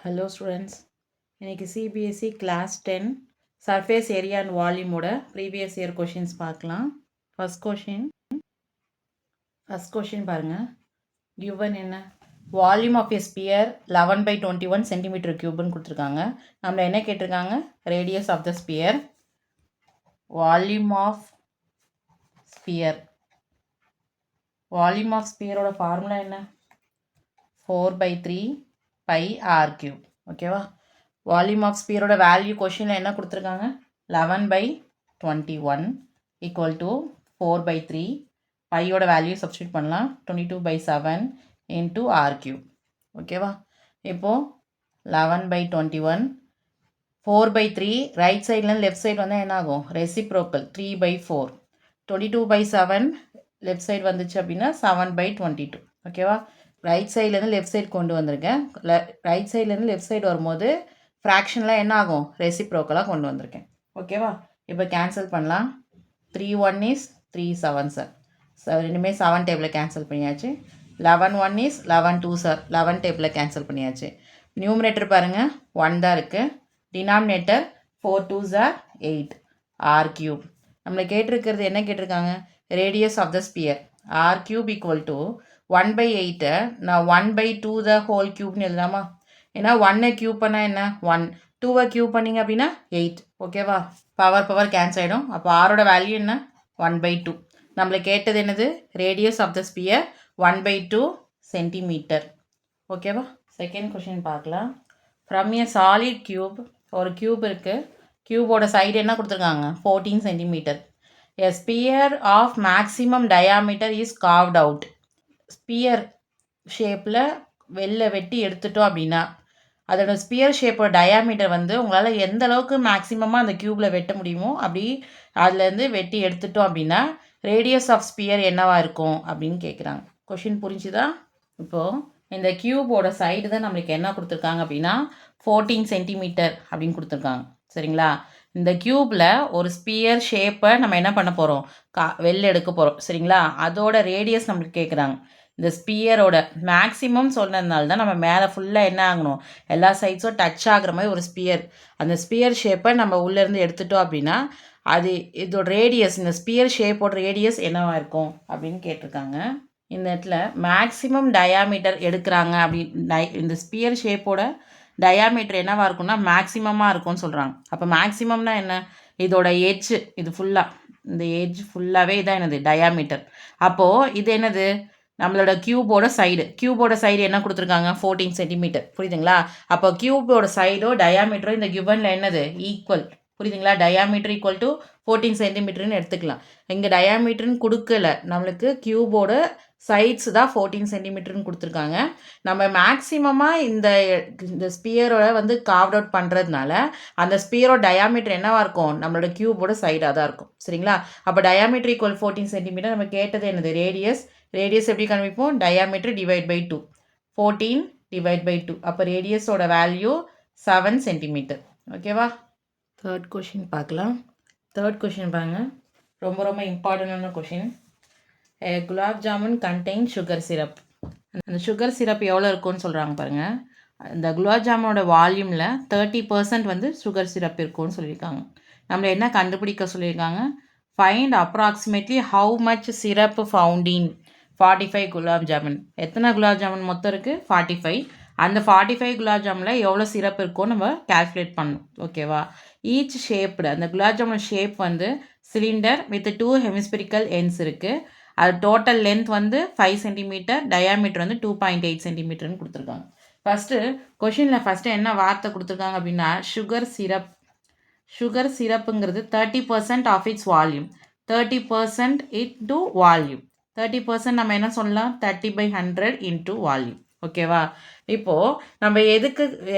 Hello students, இன்னைக்கு CBSE class 10 surface area and volume ஓட previous year questions பார்க்கலாம். First question பாருங்க. Given என்ன? Volume of a sphere 11 by 21 cm cube ன்னு கொடுத்திருக்காங்க. நம்மள என்ன கேட்டிருக்காங்க? Radius of the sphere. Volume of sphere. Volume of sphere ஓட formula என்ன? 4 by 3 pi r cube. ஓகேவா? வால்யூம் ஆஃப் ஸ்பியரோட வேல்யூ கொஷினில் என்ன கொடுத்துருக்காங்க? 11 by 21 ஈக்குவல் டு 4 by 3 பையோட வேல்யூ சப்ஸ்டியூட் பண்ணலாம். 22 by 7 இன்ட்டு ஆர் கியூப். ஓகேவா? இப்போது 11 by 21 4 by 3 ரைட் சைட்லேருந்து லெஃப்ட் சைடு வந்தால் என்ன ஆகும்? Reciprocal 3 by 4. 22 by 7 left side வந்துச்சு அப்படின்னா 7 by 22. ஓகேவா? ரைட் சைட்லேருந்து லெஃப்ட் சைடு கொண்டு வந்திருக்கேன். ரைட் சைட்லேருந்து லெஃப்ட் சைடு வரும்போது ஃப்ராக்ஷனில் என்ன ஆகும்? ரெசிப்ரோக்கலாக கொண்டு வந்திருக்கேன். ஓகேவா? இப்போ கேன்சல் பண்ணலாம். 3 1 இஸ் 3 7 சார். ரெண்டுமே 7 டேபிளில் கேன்சல் பண்ணியாச்சு. 11 1 இஸ் 11 2 சார். 11 டேபிளில் கேன்சல் பண்ணியாச்சு. நியூமரேட்டர் பாருங்கள் 1 தான் இருக்குது. டினாமினேட்டர் 4 2 சார் 8 ஆர் கியூப். நம்மளை கேட்டிருக்கிறது என்ன கேட்டிருக்காங்க? Radius of the sphere R cube equal to 1 by 8 நான் 1 by 2 the whole cube எழுதலாமா? ஏன்னா 1 கியூப் பண்ணால் என்ன? 1 2 கியூப் பண்ணிங்க அப்படின்னா 8. ஓகேவா? பவர் கேன்சல் ஆகிடும். அப்போ ஆரோட வேல்யூ என்ன? 1 by 2. நம்மளை கேட்டது என்னது? Radius of the sphere 1 by 2 centimetre. ஓகேவா? செகண்ட் கொஷின் பார்க்கலாம். ஃப்ரம் எ சாலிட் கியூப், ஒரு கியூப் இருக்குது. கியூபோட சைடு என்ன கொடுத்துருக்காங்க? 14 centimetre. A sphere of maximum diameter is carved out. Sphere ஷேப்பில் வெளில வெட்டி எடுத்துட்டோம் அப்படின்னா அதோட ஸ்பியர் ஷேப்போட டயாமீட்டர் வந்து உங்களால் எந்த அளவுக்கு மேக்ஸிமமாக அந்த க்யூப்பில் வெட்ட முடியுமோ அப்படி அதுலேருந்து வெட்டி எடுத்துட்டோம் அப்படின்னா ரேடியஸ் ஆஃப் ஸ்பியர் என்னவாக இருக்கும் அப்படின்னு கேட்குறாங்க. கொஷின் புரிஞ்சுதா? இப்போது இந்த க்யூபோட சைடு தான் நம்மளுக்கு என்ன கொடுத்துருக்காங்க அப்படின்னா 14 சென்டிமீட்டர் அப்படின்னு கொடுத்துருக்காங்க. சரிங்களா? இந்த க்யூப்பில் ஒரு ஸ்பியர் ஷேப்பை நம்ம என்ன பண்ண போகிறோம்? வெளில எடுக்க போகிறோம். சரிங்களா? அதோட ரேடியஸ் நம்மளுக்கு கேட்குறாங்க. இந்த ஸ்பியரோட மேக்ஸிமம் சொன்னதுனால தான் நம்ம மேலே ஃபுல்லாக என்ன ஆகணும்? எல்லா சைட்ஸும் டச் ஆகுற மாதிரி ஒரு ஸ்பியர், அந்த ஸ்பியர் ஷேப்பை நம்ம உள்ளேருந்து எடுத்துட்டோம் அப்படின்னா அது இதோட ரேடியஸ், இந்த ஸ்பியர் ஷேப்போட ரேடியஸ் என்னவாக இருக்கும் அப்படின்னு கேட்டிருக்காங்க. இந்த இடத்துல மேக்ஸிமம் டயாமீட்டர் எடுக்கிறாங்க அப்படின்னு இந்த ஸ்பியர் ஷேப்போட டயாமீட்டர் என்னவாக இருக்கும்னா மேக்ஸிமமாக இருக்கும்னு சொல்கிறாங்க. அப்போ மேக்ஸிமம்னா என்ன? இதோட எட்ஜ், இது ஃபுல்லாக இந்த எட்ஜ் ஃபுல்லாகவே இதான் என்னது? டயாமீட்டர். அப்போது இது என்னது? நம்மளோட க்யூபோட சைடு என்ன கொடுத்துருக்காங்க? 14 சென்டிமீட்டர். புரியுதுங்களா? அப்போ க்யூபோட சைடோ டயாமீட்டரோ இந்த கிவனில் என்னது? ஈக்குவல். புரியுதுங்களா? டயாமீட்டர் ஈக்குவல் டு 14 சென்டிமீட்டர்னு எடுத்துக்கலாம். இங்கே டயாமீட்டர்னு கொடுக்கல, நம்மளுக்கு க்யூபோட சைட்ஸ் தான் 14 சென்டிமீட்டர்னு கொடுத்துருக்காங்க. நம்ம மேக்ஸிமமாக இந்த ஸ்பியரோட வந்து கார்வ் அவுட் பண்ணுறதுனால அந்த ஸ்பியரோட டயாமீட்டர் என்னவாக இருக்கும்? நம்மளோட க்யூபோட சைடாக தான் இருக்கும். சரிங்களா? அப்போ டயாமீட்டர் ஈக்குவல் 14 சென்டிமீட்டர். நம்ம கேட்டது என்னது? ரேடியஸ் எப்படி கண்டுபிடிப்போம்? Diameter divide by 2. 14 divide by 2. அப்போ ரேடியஸோட வேல்யூ 7 சென்டிமீட்டர். ஓகேவா? தேர்ட் கொஷின் பார்க்கலாம். தேர்ட் கொஷின் பாருங்க, ரொம்ப ரொம்ப இம்பார்ட்டண்டான question. Gulab jamun contain sugar syrup. அந்த சுகர் சிரப் எவ்வளோ இருக்கும்னு சொல்கிறாங்க பாருங்கள். இந்த குலாப் ஜாமுனோட வால்யூமில் 30% வந்து சுகர் சிரப் இருக்கும்னு சொல்லியிருக்காங்க. நம்மளை என்ன கண்டுபிடிக்க சொல்லியிருக்காங்க? Find approximately how much syrup found in 45 gulab jamun. எத்தனை குலாப் ஜாமுன் மொத்தம் இருக்குது? 45. அந்த 45 குலாப் ஜாமுனில் எவ்வளோ சிரப் இருக்கும்னு நம்ம கால்குலேட் பண்ணணும். ஓகேவா? ஈச் ஷேப்டு, அந்த குலாப் ஜாமுன் ஷேப் வந்து சிலிண்டர் வித் 2 ஹெமிஸ்பெரிக்கல் எண்ட்ஸ் இருக்குது. அது டோட்டல் லென்த் வந்து 5 சென்டிமீட்டர், டயாமீட்டர் வந்து 2.8 சென்டிமீட்டர்னு கொடுத்துருக்காங்க. கொஷினில் என்ன வார்த்தை கொடுத்துருக்காங்க அப்படின்னா சுகர் சிரப். சுகர் சிரப்புங்கிறது 30% of its volume. 30% into volume. 30% நம்ம என்ன சொல்லலாம்? 30/100 இன்ட்டு வால்யூம். ஓகேவா? இப்போது நம்ம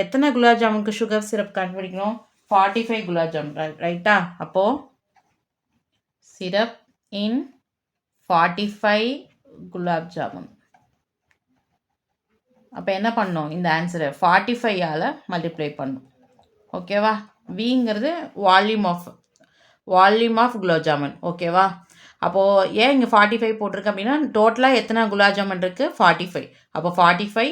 எத்தனை குலாப் ஜாமுனுக்கு சுகர் சிரப் கண்டுபிடிக்கணும்? 45 குலாப் ஜாமுன். ரைட்டா? அப்போது சிரப் இன் 45 குலாப் ஜாமுன். அப்போ என்ன பண்ணணும்? இந்த ஆன்சரை 45ஆல் மல்டிப்ளை பண்ணணும். ஓகேவா? விங்கிறது வால்யூம் ஆஃப் குலாப் ஜாமுன். ஓகேவா? அப்போது ஏன் இங்கே 45 போட்டிருக்கு அப்படின்னா டோட்டலாக எத்தனை குலாப் ஜாமுன் இருக்குது? 45. அப்போ 45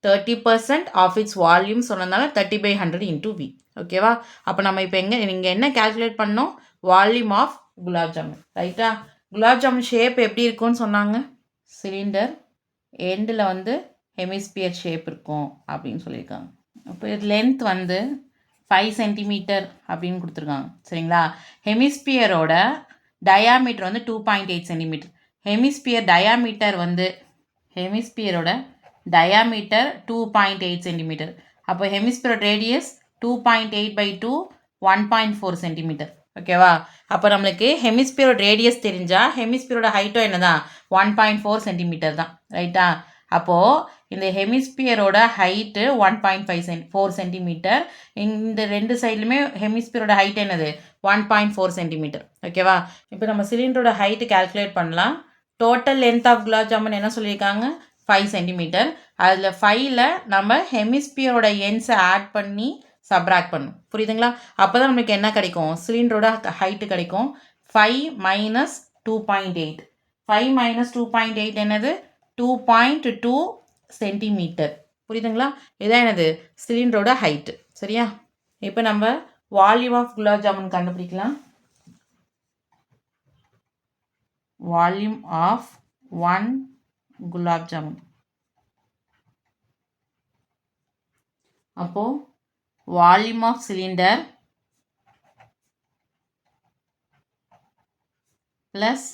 30% ஆஃப் இட்ஸ் வால்யூம் சொன்னதுனால 30/100 இன்டூ வி. ஓகேவா? அப்போ நம்ம இப்போ நீங்கள் என்ன கால்குலேட் பண்ணோம்? Volume of gulab jamun. ரைட்டா? குலாப் ஜாமுன் ஷேப் எப்படி இருக்கும்னு சொன்னாங்க? சிலிண்டர் எண்டில் வந்து ஹெமிஸ்பியர் ஷேப் இருக்கும் அப்படின்னு சொல்லியிருக்காங்க. அப்போ இது லென்த் வந்து 5 சென்டிமீட்டர் அப்படின்னு கொடுத்துருக்காங்க. சரிங்களா? ஹெமிஸ்பியரோட டயாமீட்டர் வந்து 2.8 சென்டிமீட்டர். ஹெமிஸ்பியரோட diameter 2.8 centimetre. அப்போ ஹெமிஸ்பியரோட ரேடியஸ் 2.8/2 1.4 சென்டிமீட்டர். ஓகேவா? அப்போ நம்மளுக்கு ஹெமிஸ்பியரோட ரேடியஸ் தெரிஞ்சால் ஹெமிஸ்பியரோட ஹைட்டும் என்ன தான்? 1.4 சென்டிமீட்டர் தான். ரைட்டா? அப்போது இந்த ஹெமிஸ்பியரோட ஹைட்டு 1.4 சென்டிமீட்டர். இந்த ரெண்டு சைட்லையுமே ஹெமிஸ்பியரோட ஹைட் என்னது? 1.4 சென்டிமீட்டர். ஓகேவா? இப்போ நம்ம சிலிண்டரோட ஹைட்டு கால்குலேட் பண்ணலாம். Total length of gulab jamun என்ன சொல்லியிருக்காங்க? 5 சென்டிமீட்டர். அதில் 5ல் நம்ம ஹெமிஸ்பியரோட எண்ட்ஸை ஆட் பண்ணி சப்ராக்ட் பண்ணும். புரியுதுங்களா? அப்போ தான் நம்மளுக்கு என்ன கிடைக்கும்? சிலிண்டரோட ஹைட்டு கிடைக்கும். 5 மைனஸ் 2.8. 5 மைனஸ் 2.8 என்னது? 2.2 சென்டிமீட்டர். புரியுதுங்களா? இதான் என்னது? சிலிண்டரோட ஹைட்டு. சரியா? இப்போ நம்ம வால்யூம் ஆஃப் குலாப் ஜாமுன் கண்டுபிடிக்கலாம். Volume of 1 gulab jamun. அப்போ volume of cylinder plus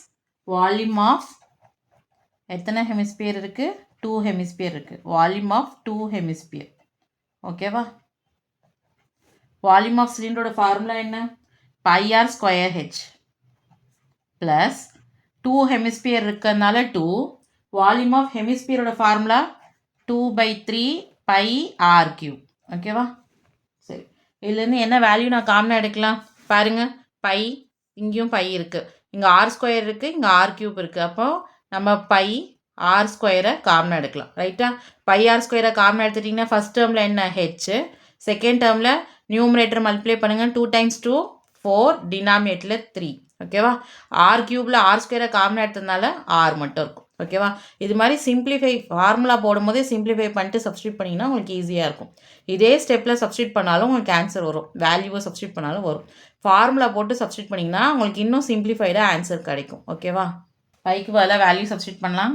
volume of எத்தனை ஹெமிஸ்பியர் இருக்குது? 2 ஹெமிஸ்பியர் இருக்குது. Volume of 2 hemisphere. ஓகேவா? வால்யூம் ஆஃப் சிலிண்டரோட ஃபார்முலா என்ன? πr²h ப்ளஸ் 2 ஹெமிஸ்பியர் இருக்கிறதுனால 2. வால்யூம் ஆஃப் ஹெமிஸ்பியரோட ஃபார்முலா 2/3 πr3. ஓகேவா? சரி, இதுலேருந்து என்ன வேல்யூ நான் காமனாக எடுக்கலாம்? பாருங்கள், பை இங்கேயும் பை இருக்குது, இங்கே r² இருக்குது, இங்கே r³ இருக்குது. அப்போ நம்ம பை r² காமனாக எடுக்கலாம். ரைட்டா? பை r² காமனாக எடுத்துட்டிங்கன்னா ஃபஸ்ட் டேர்மில் என்ன? ஹெச். செகண்ட் டேர்மில் நியூமரேட்டர் மல்டிப்ளை பண்ணுங்கள். 2 × 2 4, டினாமினேட்டரில் 3. ஓகேவா? r³ r² காமனாக எடுத்ததுனால r மட்டும் இருக்கும். ஓகேவா? இது மாதிரி சிம்பிளிஃபை ஃபார்முலா போடும்போதே சிம்பிளிஃபை பண்ணிட்டு சப்ஸ்டியூட் பண்ணிங்கன்னா உங்களுக்கு ஈஸியாக இருக்கும். இதே ஸ்டெப்பில் சப்ஸ்டியூட் பண்ணாலும் உங்களுக்கு ஆன்சர் வரும். வேல்யூவை சப்ஸ்டியூட் பண்ணாலும் வரும். ஃபார்முலா போட்டு சப்ஸ்டியூட் பண்ணிங்கன்னா உங்களுக்கு இன்னும் சிம்பிளிஃபைடாக ஆன்சர் கிடைக்கும். ஓகேவா? பைக்கு பதிலாக வேல்யூ சப்ஸ்டியூட் பண்ணலாம்.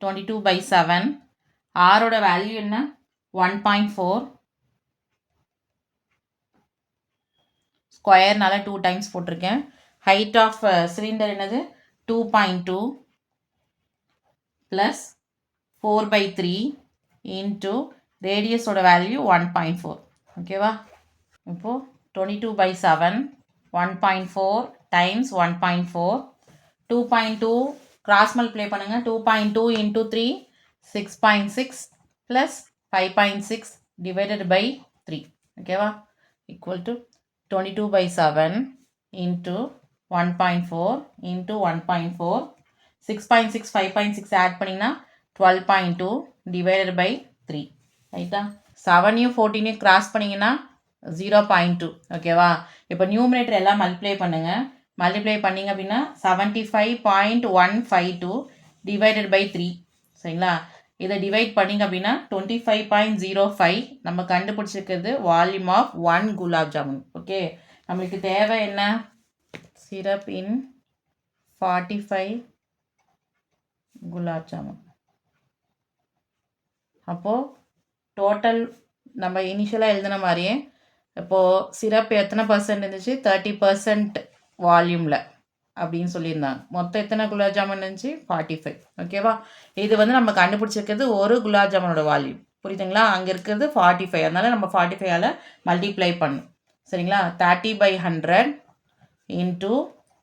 22/7. ஆரோட வேல்யூ என்ன? 1.4. ஸ்கொயர்னால 2 டைம்ஸ் போட்டிருக்கேன். ஹைட் ஆஃப் சிலிண்டர் என்னது? 2.2 ப்ளஸ் 4/3 இன்ட்டு ரேடியஸோட வேல்யூ 1.4. ஓகேவா? இப்போது 22/7 1.4 டைம்ஸ் 1.4. 2.2 கிராஸ் மல்டிப்ளை பண்ணுங்கள். 2.2 இன்ட்டு 3 6.6 ப்ளஸ் 5.6 டிவைடட் பை 3. ஓகேவா? Equal to 22/7 into 1.4 into 1.4. 6.6 5.6 add பண்ணிங்கன்னா 12.2 டிவைடட் பை 3. ரைட்டா? 7யும் 14யும் கிராஸ் பண்ணிங்கன்னா 0.2. ஓகேவா? இப்போ நியூமரேட்டர் எல்லாம் மல்டிப்ளை பண்ணுங்கள். மல்டிப்ளை பண்ணிங்க அப்படின்னா 75.152 டிவைடட் பை 3. சரிங்களா? இதை டிவைட் பண்ணிங்க அப்படின்னா 25.05 நம்ம கண்டுபிடிச்சிருக்கிறது volume of 1 gulab jamun. Okay, நம்மளுக்கு தேவை என்ன? Syrup in 45 gulab jamun. அப்போது டோட்டல் நம்ம இனிஷியலாக எழுதின மாதிரியே இப்போது சிரப் எத்தனை பர்சன்ட் இருந்துச்சு? 30% வால்யூமில் அப்படின்னு சொல்லியிருந்தாங்க. மொத்தம் எத்தனை குலாப் ஜாமுன் இருந்துச்சு? 45. ஓகேவா? இது வந்து நம்ம கண்டுபிடிச்சிருக்கிறது ஒரு குலாப் ஜாமுனோட வால்யூம். புரியுதுங்களா? அங்கே இருக்கிறது 45. அதனால் நம்ம 45ஆல் மல்டிப்ளை பண்ணும். சரிங்களா? 30/100 இன்ட்டு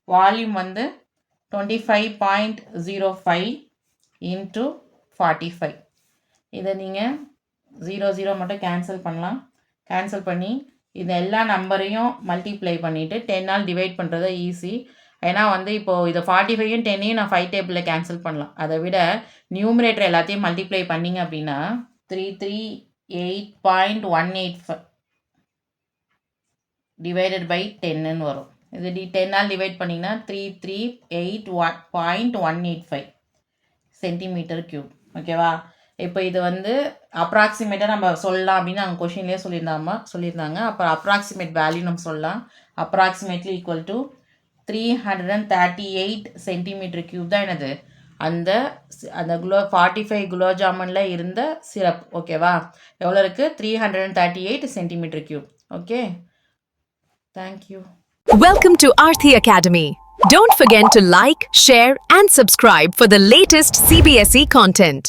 வால்யூம் வந்து 25.05 இன்ட்டு 45. இதை நீங்கள் 0 மட்டும் கேன்சல் பண்ணலாம். கேன்சல் பண்ணி இது எல்லா நம்பரையும் மல்டிப்ளை பண்ணிவிட்டு 10ஆல் டிவைட் பண்ணுறது ஈஸி. ஏன்னா வந்து இப்போது இதை 45யும் 10ஐயும் நான் 5 டேபிளில் கேன்சல் பண்ணலாம். அதை விட நியூமரேட்டர் எல்லாத்தையும் மல்டிப்ளை பண்ணிங்க அப்படின்னா 338.185 டிவைடட் பை 10ன்னு வரும். இது 10ஆல் டிவைட் பண்ணிங்கன்னா 338.185 சென்டிமீட்டர் க்யூப். ஓகேவா? இப்போ இது வந்து அப்ராக்சிமேட்டாக நம்ம சொல்லலாம் அப்படின்னு அவங்க கொஷின்லேயே சொல்லியிருந்தாங்க. அப்போ அப்ராக்சிமேட் வேல்யூ நம்ம சொல்லலாம். Approximately equal to 338 centimetre cube தான் என்னது அந்த 45 குலோப் ஜாமுனில் இருந்த சிரப். ஓகேவா? எவ்வளோ இருக்குது? 338 centimetre cube. Okay, thank you. Welcome to Aarthi Academy. Don't forget to like, share and subscribe for the latest CBSE content.